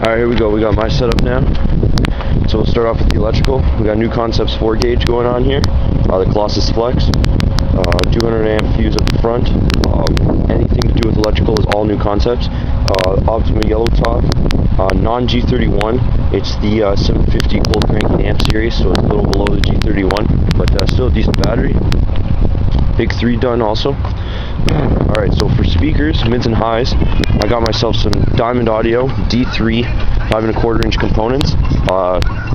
Alright, here we go. We got my setup now. So we'll start off with the electrical. We got New Concepts 4 gauge going on here. The Colossus Flex. 200 amp fuse at the front. Anything to do with electrical is all New Concepts. Optima yellow top. Non G31. It's the 750 cold cranking amp series, so it's a little below the G31, but still a decent battery. Big 3 done also. Alright, so for speakers, mids and highs, I got myself some Diamond Audio D3 5¼ inch components.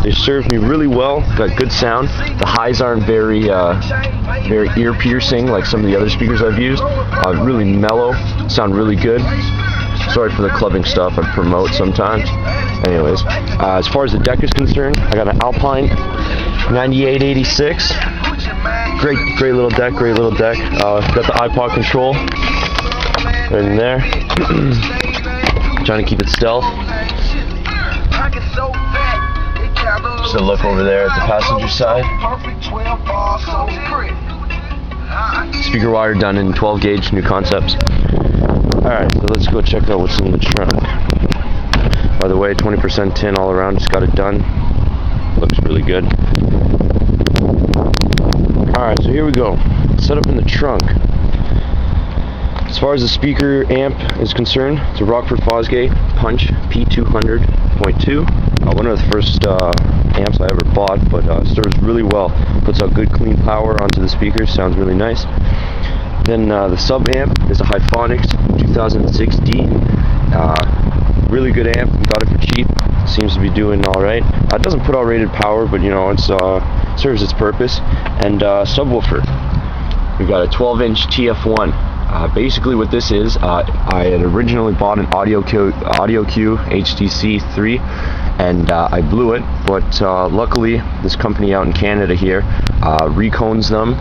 They served me really well, got good sound. The highs aren't very ear piercing like some of the other speakers I've used. Really mellow, sound really good. Sorry for the clubbing stuff I promote sometimes. Anyways, as far as the deck is concerned, I got an Alpine 9886. Great little deck, got the iPod control right in there. Trying to keep it stealth. Just a look over there at the passenger side. Speaker wire done in 12 gauge New Concepts. Alright, so let's go check out what's in the trunk. By the way, 20% tin all around, just got it done. Looks really good. Alright, so here we go. Setup in the trunk. As far as the speaker amp is concerned, it's a Rockford Fosgate Punch P200.2. One of the first amps I ever bought, but serves really well. Puts out good clean power onto the speakers, sounds really nice. Then the sub amp is a Hyphonics 2006D. Really good amp, got it for cheap. Seems to be doing alright. It doesn't put out rated power, but you know, it's serves its purpose. And subwoofer. We got a 12-inch TF1. Basically what this is, I had originally bought an AudioCue HTC 3 and I blew it, but luckily this company out in Canada here recones them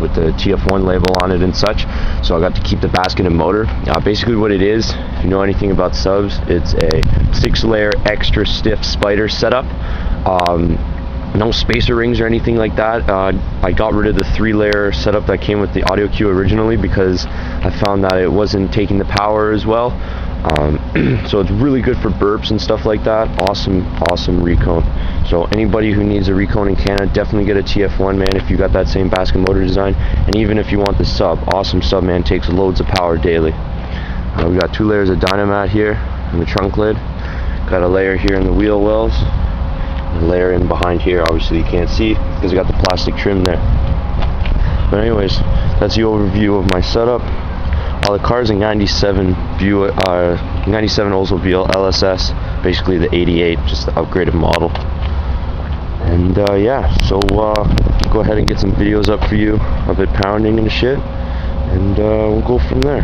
with the TF1 label on it and such, so I got to keep the basket and motor. Basically what it is, if you know anything about subs, it's a 6-layer extra stiff spider setup. No spacer rings or anything like that. I got rid of the 3-layer setup that came with the AudioCue originally because I found that it wasn't taking the power as well. So it's really good for burps and stuff like that. Awesome recone. So anybody who needs a recone in Canada, definitely get a TF1, man, if you got that same basket motor design. And even if you want the sub, awesome sub, man, takes loads of power daily. We got 2 layers of Dynamat here in the trunk lid. Got a layer here in the wheel wells. A layer in behind here, obviously you can't see because I got the plastic trim there. But anyways, that's the overview of my setup. The car's a 97 Oldsmobile LSS, basically the 88, just the upgraded model. And yeah, so go ahead and get some videos up for you of it pounding and shit, and we'll go from there.